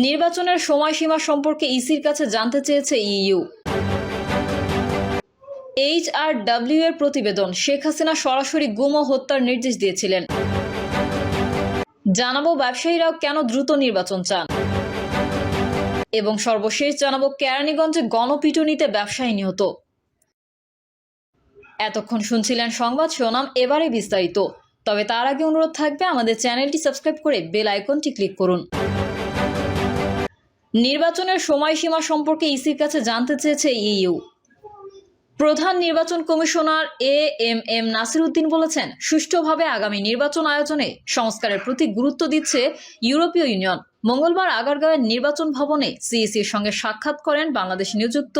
নির্বাচনের সময়সীমা সম্পর্কে ইসির কাছে জানতে চেয়েছে ইইউ। HRW এর প্রতিবেদন, শেখ হাসিনা সরাসরি গুম ও হত্যার নির্দেশ দিয়েছিলেন। জানাবো ব্যবসায়ীরাও কেন দ্রুত নির্বাচন চান, এবং সর্বশেষ জানাবো কেরানীগঞ্জে গণপিটুনিতে ব্যবসায়ী নিহত। এতক্ষণ শুনছিলেন সংবাদ শিরোনাম, এবারে বিস্তারিত। তবে তার আগে অনুরোধ থাকবে আমাদের চ্যানেলটি সাবস্ক্রাইব করে বেল আইকনটি ক্লিক করুন। নির্বাচনের সময়সীমা সম্পর্কে ইসির কাছে জানতে চেয়েছে ইইউ। প্রধান নির্বাচন কমিশনার এএমএম নাসির উদ্দিন বলেছেন, সুষ্ঠুভাবে আগামী নির্বাচন আয়োজনে সংস্কারের প্রতি গুরুত্ব দিচ্ছে ইউরোপীয় ইউনিয়ন। মঙ্গলবার আগারগাঁওয়ের নির্বাচন ভবনে সিইসির সঙ্গে সাক্ষাৎ করেন বাংলাদেশ নিযুক্ত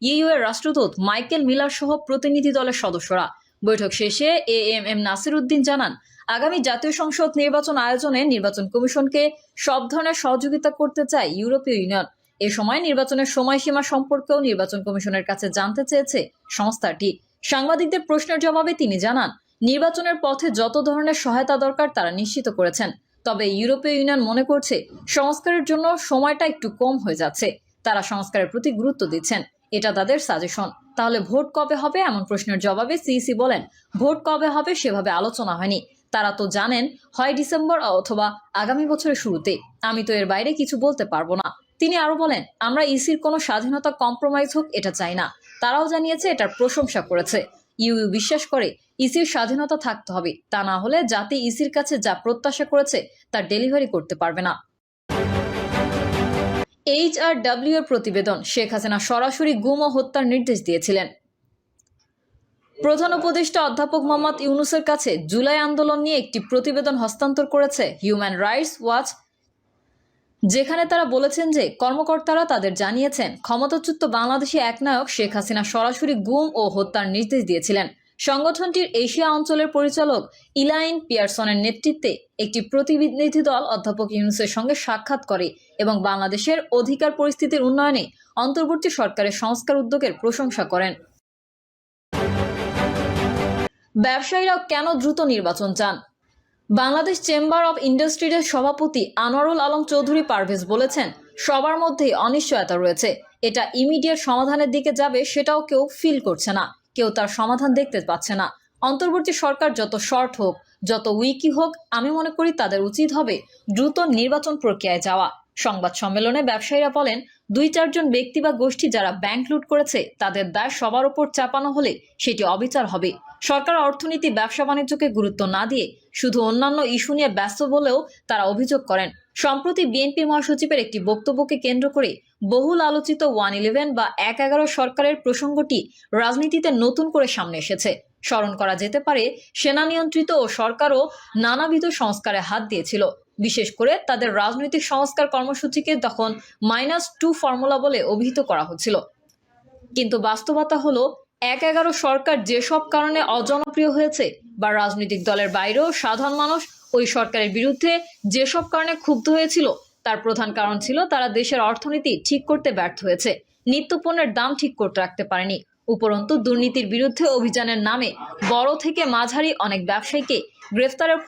ইইউ এর রাষ্ট্রদূত মাইকেল মিলার সহ প্রতিনিধি দলের সদস্যরা। বৈঠক শেষে এএমএম নাসির উদ্দিন জানান, আগামী জাতীয় সংসদ নির্বাচন আয়োজনে নির্বাচন কমিশনকে সব ধরনের সহযোগিতা করতে চায় ইউরোপীয় ইউনিয়ন। এ সময় নির্বাচনের সময়সীমা সম্পর্কেও নির্বাচন কমিশনের কাছে জানতে চেয়েছে সংস্থাটি। সাংবাদিকদের প্রশ্নের জবাবে তিনি জানান, নির্বাচনের পথে যত ধরনের সহায়তা দরকার তারা নিশ্চিত করেছেন। তবে ইউরোপীয় ইউনিয়ন মনে করছে সংস্কারের জন্য সময়টা একটু কম হয়ে যাচ্ছে। তারা সংস্কারের প্রতি গুরুত্ব দিচ্ছেন, এটা তাদের সাজেশন। তাহলে ভোট কবে হবে এমন প্রশ্নের জবাবে সিইসি বলেন, ভোট কবে হবে সেভাবে আলোচনা হয়নি। তারা তো জানেন হয় ডিসেম্বর অথবা আগামী বছরের শুরুতে। আমি তো এর বাইরে কিছু বলতে পারবো না। তিনি আরো বলেন, আমরা ইসির কোনো স্বাধীনতা কম্প্রোমাইজ হোক এটা চাই না। তারাও জানিয়েছে এটার প্রশংসা করেছে। ইইউ বিশ্বাস করে ইসির স্বাধীনতা থাকতে হবে, তা না হলে জাতি ইসির কাছে যা প্রত্যাশা করেছে তার ডেলিভারি করতে পারবে না। HRW এর প্রতিবেদন, শেখ হাসিনা সরাসরি গুম ও হত্যার নির্দেশ দিয়েছিলেন। প্রধান উপদেষ্টা অধ্যাপক মোহাম্মদ ইউনূসের কাছে জুলাই আন্দোলন নিয়ে একটি প্রতিবেদন হস্তান্তর করেছে হিউম্যান রাইটস ওয়াচ, যেখানে তারা বলেছেন যে কর্মকর্তারা তাদের জানিয়েছেন ক্ষমতাচ্যুত বাংলাদেশি একনায়ক শেখ হাসিনা সরাসরি গুম ও হত্যার নির্দেশ দিয়েছিলেন। সংগঠনটির এশিয়া অঞ্চলের পরিচালক ইলাইন পিয়ারসনের নেতৃত্বে একটি প্রতিনিধি দল অধ্যাপক ইউনূসের সঙ্গে সাক্ষাৎ করে এবং বাংলাদেশের অধিকার পরিস্থিতির উন্নয়নে অন্তর্বর্তী সরকারের সংস্কার উদ্যোগের প্রশংসা করেন। ব্যবসায়ীরাও কেন দ্রুত নির্বাচন চান? বাংলাদেশ চেম্বার অব ইন্ডাস্ট্রিজের সভাপতি আনোয়ারুল আলম চৌধুরী পারভেজ বলেছেন, সবার মধ্যেই অনিশ্চয়তা রয়েছে। এটা ইমিডিয়েট সমাধানের দিকে যাবে সেটাও কেউ ফিল করছে না, কেউ তার সমাধান দেখতে পাচ্ছে না। অন্তর্বর্তী সরকার যত শর্ট হোক, যত উইকি হোক, আমি মনে করি তাদের উচিত হবে দ্রুত নির্বাচন প্রক্রিয়ায় যাওয়া। সংবাদ সম্মেলনে ব্যবসায়ীরা বলেন, 2-4 জন ব্যক্তি বা গোষ্ঠী যারা ব্যাংক লুট করেছে তাদের দায় সবার উপর চাপানো হলে সেটি অবিচার হবে। সরকার অর্থনীতি, ব্যবসা বাণিজ্যকে গুরুত্ব না দিয়ে শুধু অন্যান্য ইস্যু নিয়ে ব্যস্ত বলেও তারা অভিযোগ করেন। সম্প্রতি বিএনপি মহাসচিবের একটি বক্তব্যকে কেন্দ্র করে বহুল আলোচিত 111 বা 111 সরকারের প্রসঙ্গটি রাজনীতিতে নতুন করে সামনে এসেছে। স্মরণ করা যেতে পারে, সেনা নিয়ন্ত্রিত ও সরকারও নানাবিধ সংস্কারে হাত দিয়েছিল। বিশেষ করে তাদের রাজনৈতিক সংস্কার কর্মসূচিকে তখন -2 ফর্মুলা বলে অভিহিত করা হচ্ছিল। কিন্তু বাস্তবতা হলো 111 সরকার যেসব কারণে অজনপ্রিয় হয়েছে, বা রাজনৈতিক দলের বাইরেও সাধারণ মানুষ ওই সরকারের বিরুদ্ধে যেসব কারণে ক্ষুব্ধ হয়েছিল, তার প্রধান কারণ ছিল তারা দেশের অর্থনীতি ঠিক করতে ব্যর্থ হয়েছে, নিত্যপণ্যের দাম ঠিক করতে রাখতে পারেনি। উপরন্তু দুর্নীতির বিরুদ্ধে অভিযানের নামে বড় থেকে মাঝারি অনেক ব্যবসায়ীকে গ্রেফতারের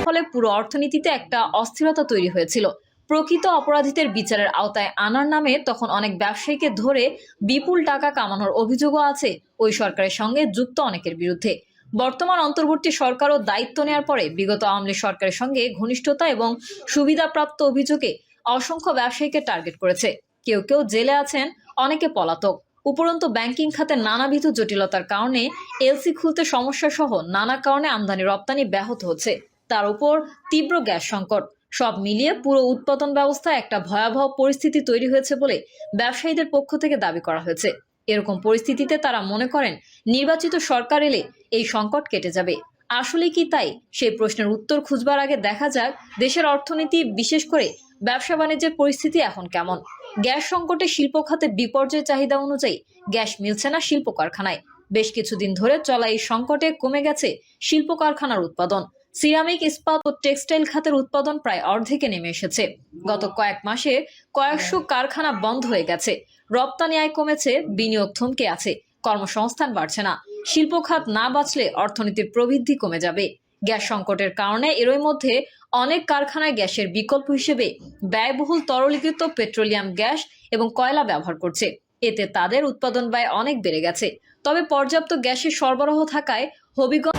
ফলে পুরো অর্থনীতিতে একটা অস্থিরতা তৈরি হয়েছিল। প্রকৃত অপরাধীদের বিচারের আওতায় আনার নামে তখন অনেক ব্যবসায়ীকে ধরে বিপুল টাকা কামানোর অভিযোগও আছে ওই সরকারের সঙ্গে যুক্ত অনেকের বিরুদ্ধে। বর্তমান অন্তর্বর্তী সরকারও দায়িত্ব নেওয়ার পরে বিগত আওয়ামী লীগ সরকারের সঙ্গে ঘনিষ্ঠতা এবং সুবিধাপ্রাপ্ত অভিযোগে অসংখ্য ব্যবসায়ীকে টার্গেট করেছে। কেউ কেউ জেলে আছেন, অনেকে পলাতক। উপরন্তু ব্যাংকিং খাতে নানাবিধ জটিলতার কারণে এলসি খুলতে সমস্যা সহ নানা কারণে আমদানি রপ্তানি ব্যাহত হচ্ছে। তার উপর তীব্র গ্যাস সংকট, সব মিলিয়ে পুরো উৎপাদন ব্যবস্থায় একটা ভয়াবহ পরিস্থিতি তৈরি হয়েছে বলে ব্যবসায়ীদের পক্ষ থেকে দাবি করা হয়েছে। এরকম পরিস্থিতিতে তারা মনে করেন নির্বাচিত সরকার এলে এই সংকট কেটে যাবে। আসলে কি তাই? সেই প্রশ্নের উত্তর খুঁজবার আগে দেখা যাক দেশের অর্থনীতি, বিশেষ করে ব্যবসা বাণিজ্যের পরিস্থিতি এখন কেমন। গ্যাস সংকটে শিল্প খাতে বিপর্যয় চাহিদা অনুযায়ী গ্যাস মিলছে না শিল্প কারখানায়। বেশ কিছুদিন ধরে চলা এই সংকটে কমে গেছে শিল্প কারখানার উৎপাদন। সিরামিক, ইস্পাত ও টেক্সটাইল খাতের উৎপাদন প্রায় অর্ধেকে নেমে এসেছে। গত কয়েক মাসে কয়েকশো কারখানা বন্ধ হয়ে গেছে। রপ্তানি আয় কমেছে, বিনিয়োগ থমকে আছে, কর্মসংস্থান বাড়ছে না। শিল্প খাত না বাঁচলে অর্থনীতির প্রবৃদ্ধি কমে যাবে। গ্যাস সংকটের কারণে এরই মধ্যে অনেক কারখানায় গ্যাসের বিকল্প হিসেবে ব্যয়বহুল তরলীকৃত পেট্রোলিয়াম গ্যাস এবং কয়লা ব্যবহার করছে। এতে তাদের উৎপাদন ব্যয় অনেক বেড়ে গেছে। তবে পর্যাপ্ত গ্যাসের সরবরাহ থাকায় হবিগঞ্জ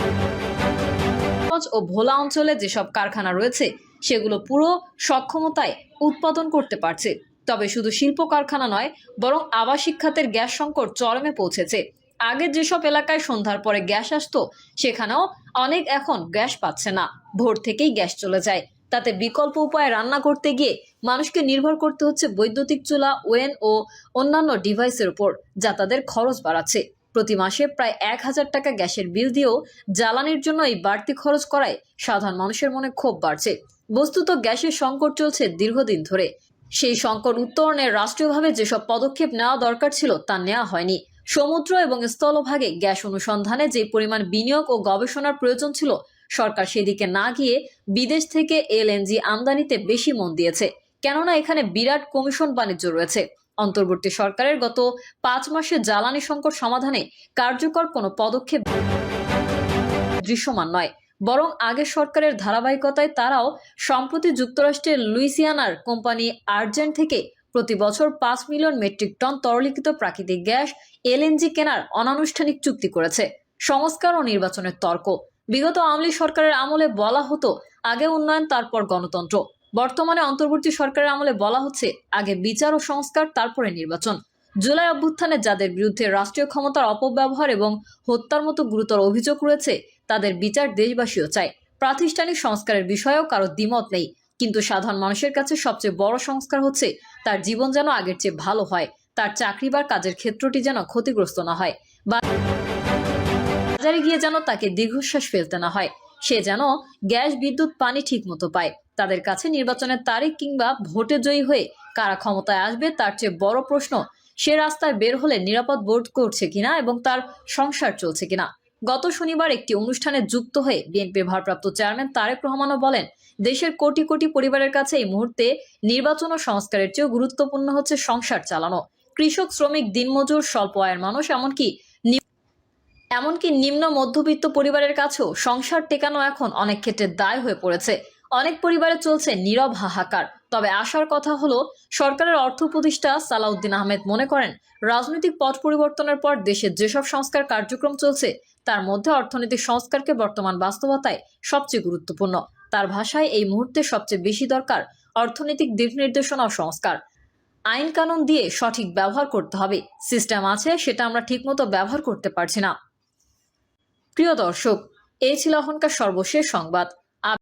ও ভোলা অঞ্চলে যেসব কারখানা রয়েছে সেগুলো পুরো সক্ষমতায় উৎপাদন করতে পারছে। তবে শুধু শিল্প কারখানা নয়, বরং আবাসিক খাতের গ্যাস সংকট চরমে পৌঁছেছে। আগে যেসব এলাকায় সন্ধ্যার পরে গ্যাস আসতো সেখানেও অনেক এখন গ্যাস পাচ্ছে না। ভোর থেকেই গ্যাস চলে যায়। তাতে বিকল্প উপায়ে রান্না করতে গিয়ে মানুষকে নির্ভর করতে হচ্ছে বৈদ্যুতিক চুলা, ওভেন ও অন্যান্য ডিভাইসের উপর, যা তাদের খরচ বাড়াচ্ছে। প্রতি মাসে প্রায় 1000 টাকা গ্যাসের বিল দিয়েও জ্বালানির জন্য এই বাড়তি খরচ করায় সাধারণ মানুষের মনে ক্ষোভ বাড়ছে। বস্তুত গ্যাসের সংকট চলছে দীর্ঘদিন ধরে। সেই সংকট উত্তরণে রাষ্ট্রীয়ভাবে যেসব পদক্ষেপ নেওয়া দরকার ছিল তা নেওয়া হয়নি। সমুদ্র এবং স্থলভাগে গ্যাস অনুসন্ধানে যে পরিমাণ বিনিয়োগ ও গবেষণার প্রয়োজন ছিল, সরকার সেদিকে না গিয়ে বিদেশ থেকে এলএনজি আমদানিতে বেশি মন দিয়েছে। কেননা এখানে বিরাট কমিশন বাণিজ্য রয়েছে। অন্তর্বর্তী সরকারের গত 5 মাসে জ্বালানি সংকট সমাধানে কার্যকর কোনো পদক্ষেপ দৃশ্যমান নয়, বরং আগের সরকারের ধারাবাহিকতায় তারাও সম্প্রতি যুক্তরাষ্ট্রের লুইসিয়ানার কোম্পানি আর্জেন্ট থেকে প্রতি বছর 5 মিলিয়ন মেট্রিক টন তরলীকৃত প্রাকৃতিক গ্যাস এলএনজি কেনার অনানুষ্ঠানিক চুক্তি করেছে। সংস্কার ও নির্বাচনের তর্ক। বিগত আওয়ামী লীগ সরকারের আমলে বলা হতো আগে উন্নয়ন তারপর গণতন্ত্র। বর্তমানে অন্তর্বর্তী সরকারের আমলে বলা হচ্ছে আগে বিচার ও সংস্কার তারপরে নির্বাচন। জুলাই অভ্যুত্থানে যাদের বিরুদ্ধে রাষ্ট্রীয় ক্ষমতার অপব্যবহার এবং হত্যার মতো গুরুতর অভিযোগ রয়েছে তাদের বিচার দেশবাসীও চায়। প্রাতিষ্ঠানিক সংস্কারের বিষয়েও কারো দ্বিমত নেই, কিন্তু সাধারণ মানুষের কাছে সবচেয়ে বড় সংস্কার হচ্ছে তার জীবন যেন আগের চেয়ে ভালো হয়, তার চাকরি বা কাজের ক্ষেত্রটি যেন ক্ষতিগ্রস্ত না হয়, বাজারে গিয়ে যেন তাকে দীর্ঘশ্বাস ফেলতে না হয়, সে যেন গ্যাস, বিদ্যুৎ, পানি ঠিক মতো পায়। তাদের কাছে নির্বাচনের তারিখ কিংবা ভোটে জয়ী হয়ে কারা ক্ষমতায় আসবে তার চেয়ে বড় প্রশ্ন সে রাস্তায় বের হলে নিরাপদ বোধ করছে কিনা এবং তার সংসার চলছে কিনা। গত শনিবার একটি অনুষ্ঠানে যুক্ত হয়ে বিএনপির ভারপ্রাপ্ত চেয়ারম্যান তারেক রহমানও বলেন, দেশের কোটি কোটি পরিবারের কাছে এই মুহূর্তে নির্বাচন ও সংস্কারের চেয়েও গুরুত্বপূর্ণ হচ্ছে সংসার চালানো। কৃষক, শ্রমিক, দিনমজুর, স্বল্প আয়ের মানুষ, এমনকি নিম্ন মধ্যবিত্ত পরিবারের কাছেও সংসার টেকানো এখন অনেক ক্ষেত্রে দায় হয়ে পড়েছে। অনেক পরিবারে চলছে নীরব হাহাকার। তবে আশার কথা হলো, সরকারের অর্থ উপদেষ্টা সালাউদ্দিন আহমেদ মনে করেন, রাজনৈতিক পট পরিবর্তনের পর দেশে যেসব সংস্কার কার্যক্রম চলছে তার মধ্যে অর্থনৈতিক সংস্কারকে বর্তমান বাস্তবতায় সবচেয়ে গুরুত্বপূর্ণ। তার ভাষায় এই মুহূর্তে সবচেয়ে বেশি দরকার অর্থনৈতিক দিক নির্দেশনা ও সংস্কার। আইন কানুন দিয়ে সঠিক ব্যবহার করতে হবে। সিস্টেম আছে, সেটা আমরা ঠিকমতো ব্যবহার করতে পারছি না। প্রিয় দর্শক, এই ছিল এখনকার সর্বশেষ সংবাদ।